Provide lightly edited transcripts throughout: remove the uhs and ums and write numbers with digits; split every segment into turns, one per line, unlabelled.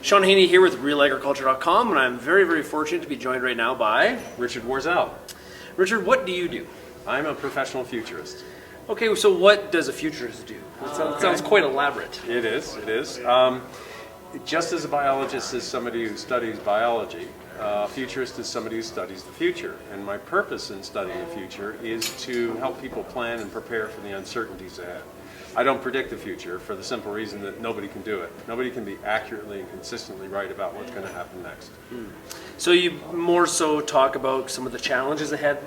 Sean Haney here with RealAgriculture.com, and I'm very, very fortunate to be joined right now by
Richard Warzel.
Richard. What do you do?
I'm a professional futurist.
Okay, so what does a futurist do? It sounds quite elaborate.
It is. Just as a biologist is somebody who studies biology, a futurist is somebody who studies the future. And my purpose in studying the future is to help people plan and prepare for the uncertainties ahead. I don't predict the future for the simple reason that nobody can do it. Nobody can be accurately and consistently right about what's going to happen next.
So you more so talk about some of the challenges ahead.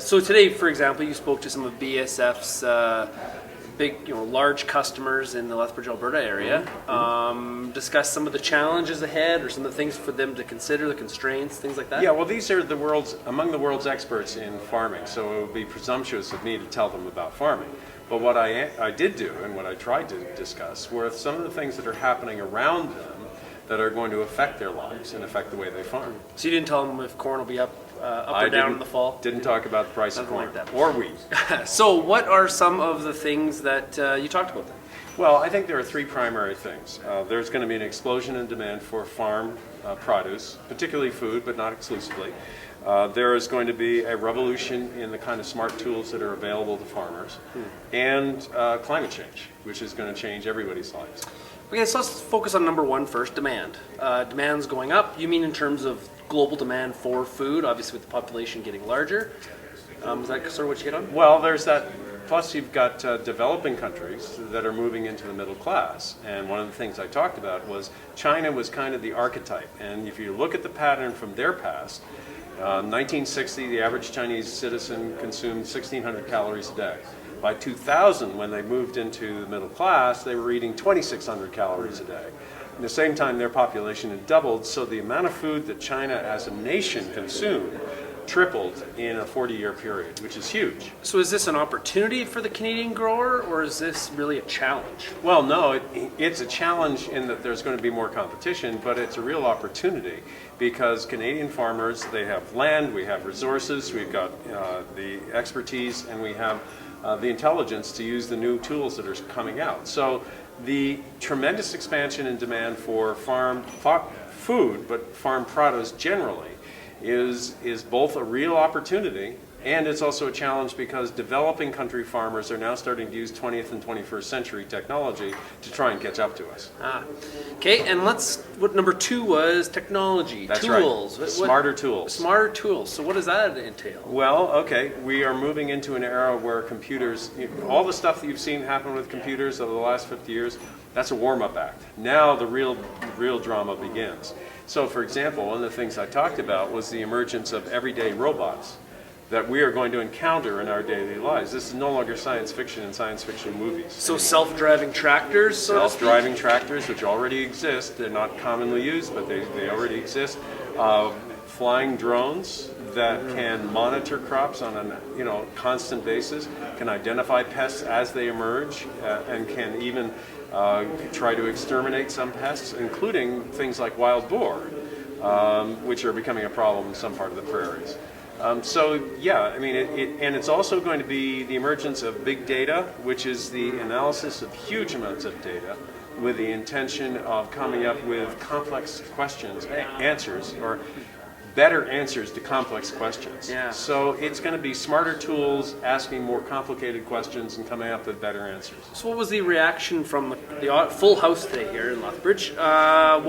So today, for example, you spoke to some of BASF's big, large customers in the Lethbridge, Alberta area. Discuss some of the challenges ahead, or some of the things for them to consider, the constraints, things like that.
Yeah, well, these are among the world's experts in farming, so it would be presumptuous of me to tell them about farming. But what I did do, and what I tried to discuss, were some of the things that are happening around them that are going to affect their lives and affect the way they farm.
So you didn't tell them if corn will be up or down in the fall?
Didn't talk about the price of corn
like that.
Or wheat.
So what are some of the things that you talked about then?
Well, I think there are three primary things. There's going to be an explosion in demand for farm produce, particularly food, but not exclusively. There is going to be a revolution in the kind of smart tools that are available to farmers, and climate change, which is going to change everybody's lives.
Okay, so let's focus on number one first, demand. Demand's going up. You mean in terms of global demand for food, obviously with the population getting larger? Is that sort of what you hit on?
Well, there's that. Plus, you've got developing countries that are moving into the middle class. And one of the things I talked about was China was kind of the archetype. And if you look at the pattern from their past, 1960, the average Chinese citizen consumed 1,600 calories a day. By 2000, when they moved into the middle class, they were eating 2,600 calories a day. At the same time, their population had doubled, so the amount of food that China as a nation consumed tripled in a 40-year period, which is huge.
So is this an opportunity for the Canadian grower, or is this really a challenge?
Well, no, it's a challenge in that there's going to be more competition, but it's a real opportunity because Canadian farmers, they have land, we have resources, we've got the expertise, and we have the intelligence to use the new tools that are coming out. So the tremendous expansion in demand for food, but farm produce generally, is both a real opportunity, and it's also a challenge because developing country farmers are now starting to use 20th and 21st century technology to try and catch up to us.
Okay, and what number two was technology,
That's
tools.
Right. Smarter tools.
Smarter tools. So what does that entail?
Well, okay, we are moving into an era where computers, all the stuff that you've seen happen with computers over the last 50 years, that's a warm-up act. Now the real drama begins. So, for example, one of the things I talked about was the emergence of everyday robots that we are going to encounter in our daily lives. This is no longer science fiction and science fiction movies.
So self-driving tractors?
Self-driving tractors, which already exist. They're not commonly used, but they already exist. Flying drones that can monitor crops on a constant basis, can identify pests as they emerge, and can even try to exterminate some pests, including things like wild boar, which are becoming a problem in some part of the prairies. And it's also going to be the emergence of big data, which is the analysis of huge amounts of data with the intention of coming up with complex answers, or better answers to complex questions.
Yeah.
So it's going to be smarter tools asking more complicated questions and coming up with better answers.
So what was the reaction from the full house today here in Lethbridge? What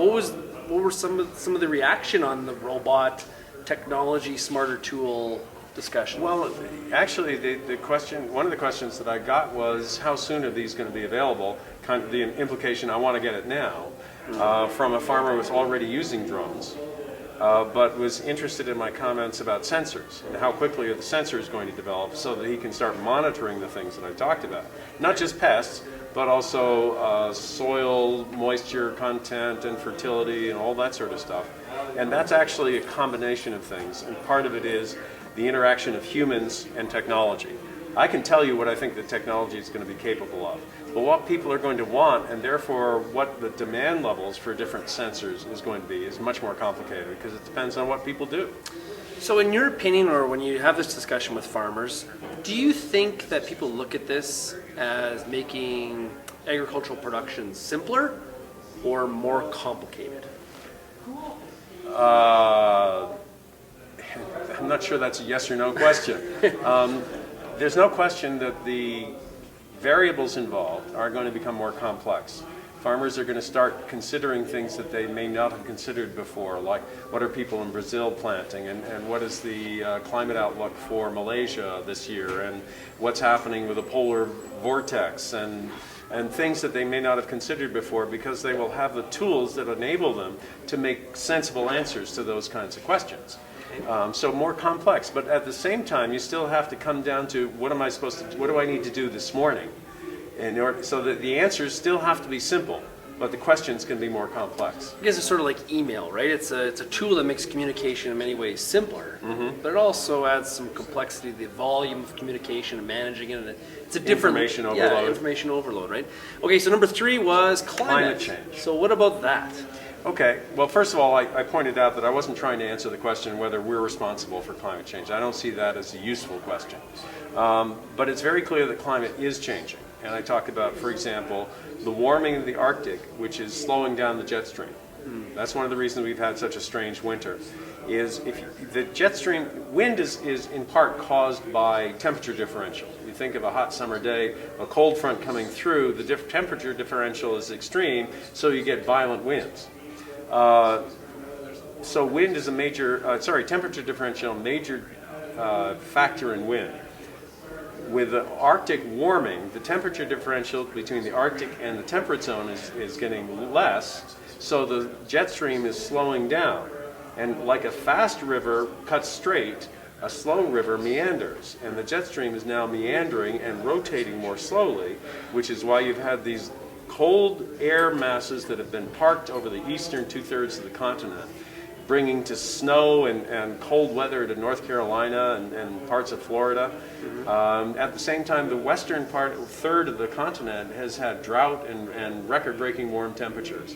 were some of the reaction on the robot technology smarter tool discussion?
Well, actually, one of the questions that I got was, how soon are these going to be available? Kind of the implication, I want to get it now, from a farmer who was already using drones, but was interested in my comments about sensors and how quickly are the sensors going to develop so that he can start monitoring the things that I talked about. Not just pests, but also soil moisture content and fertility and all that sort of stuff. And that's actually a combination of things, and part of it is the interaction of humans and technology. I can tell you what I think the technology is going to be capable of, but what people are going to want, and therefore what the demand levels for different sensors is going to be, is much more complicated because it depends on what people do.
So in your opinion, or when you have this discussion with farmers, do you think that people look at this as making agricultural production simpler or more complicated?
I'm not sure that's a yes or no question. There's no question that the variables involved are going to become more complex. Farmers are going to start considering things that they may not have considered before, like what are people in Brazil planting, and what is the climate outlook for Malaysia this year, and what's happening with the polar vortex, and things that they may not have considered before, because they will have the tools that enable them to make sensible answers to those kinds of questions. So more complex, but at the same time, you still have to come down to what do I need to do this morning? So that the answers still have to be simple, but the questions can be more complex.
I guess it's sort of like email, right? It's a tool that makes communication in many ways simpler, but it also adds some complexity, the volume of communication and managing it. And it's a different
information overload.
Yeah, information overload, right? Okay, so number 3 was climate
change.
So what about that?
Okay, well, first of all, I pointed out that I wasn't trying to answer the question whether we're responsible for climate change. I don't see that as a useful question. But it's very clear that climate is changing. And I talk about, for example, the warming of the Arctic, which is slowing down the jet stream. That's one of the reasons we've had such a strange winter. The jet stream, wind is in part caused by temperature differential. You think of a hot summer day, a cold front coming through, the temperature differential is extreme, so you get violent winds. So wind is a temperature differential, major factor in wind. With the Arctic warming, the temperature differential between the Arctic and the temperate zone is getting less, so the jet stream is slowing down. And like a fast river cuts straight, a slow river meanders. And the jet stream is now meandering and rotating more slowly, which is why you've had these cold air masses that have been parked over the eastern 2/3 of the continent, bringing to snow and cold weather to North Carolina and parts of Florida. At the same time, the western third of the continent has had drought and record-breaking warm temperatures.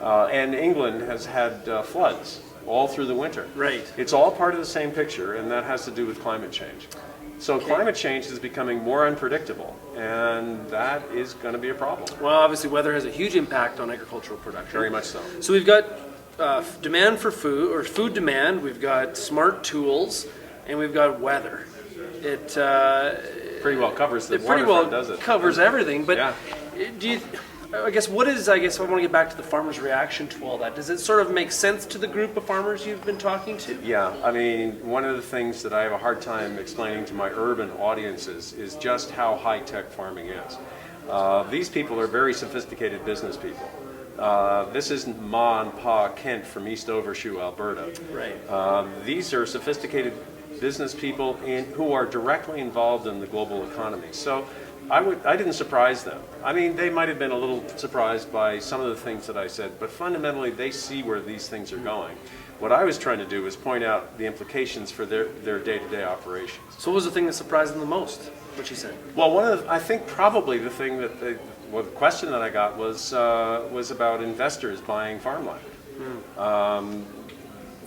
And England has had floods all through the winter.
Right.
It's all part of the same picture, and that has to do with climate change. So climate change is becoming more unpredictable, and that is going to be a problem.
Well, obviously weather has a huge impact on agricultural production.
Very much so.
So we've got demand for food, or food demand, we've got smart tools, and we've got weather. It
Pretty well covers the
it pretty well
waterfront, does it?
covers everything, but
Yeah.
I guess I want to get back to the farmers' reaction to all that. Does it sort of make sense to the group of farmers you've been talking to?
Yeah, I mean, one of the things that I have a hard time explaining to my urban audiences is just how high-tech farming is. These people are very sophisticated business people. This isn't Ma and Pa Kent from East Overshoe, Alberta.
Right.
These are sophisticated business people who are directly involved in the global economy. So I didn't surprise them. I mean, they might have been a little surprised by some of the things that I said, but fundamentally they see where these things are going. What I was trying to do was point out the implications for their day-to-day operations.
So what was the thing that surprised them the most, what you said?
Well, I think probably the thing the question that I got was about investors buying farmland.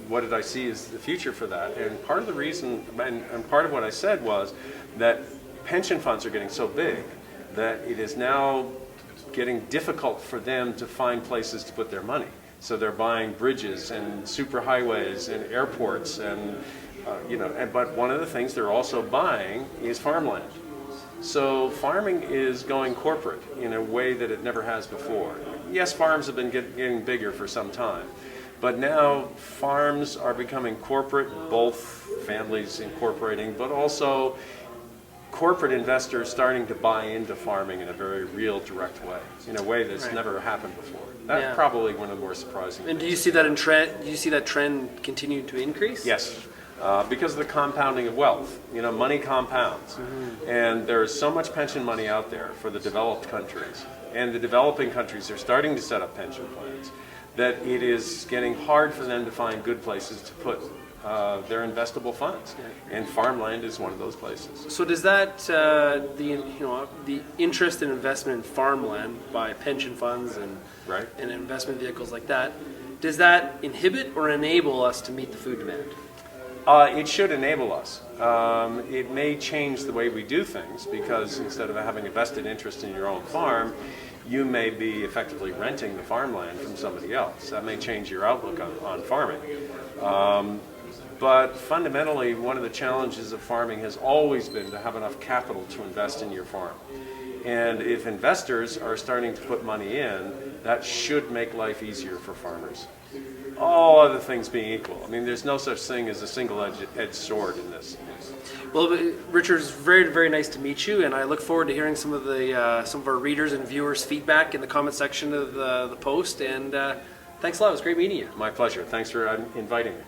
What did I see as the future for that? And part of the reason, and part of what I said was that pension funds are getting so big that it is now getting difficult for them to find places to put their money. So they're buying bridges and superhighways and airports but one of the things they're also buying is farmland. So farming is going corporate in a way that it never has before. Yes, farms have been getting bigger for some time, but now farms are becoming corporate, both families incorporating, but also corporate investors starting to buy into farming in a very real, direct way, in a way that's never happened before. That's probably one of the more surprising
And
things.
do you see that Do you see that trend continue to increase?
Yes, because of the compounding of wealth. Money compounds. And there is so much pension money out there for the developed countries. And the developing countries are starting to set up pension plans that it is getting hard for them to find good places to put their investable funds. And farmland is one of those places.
So does that, the interest in investment in farmland by pension funds and investment vehicles like that, does that inhibit or enable us to meet the food demand?
It should enable us. It may change the way we do things because instead of having a vested interest in your own farm, you may be effectively renting the farmland from somebody else. That may change your outlook on farming. But fundamentally, one of the challenges of farming has always been to have enough capital to invest in your farm. And if investors are starting to put money in, that should make life easier for farmers. All other things being equal. I mean, there's no such thing as a single-edged sword in this.
Well, Richard, it's very, very nice to meet you, and I look forward to hearing some of our readers and viewers' feedback in the comment section of the post. And thanks a lot. It was great meeting you.
My pleasure. Thanks for inviting me.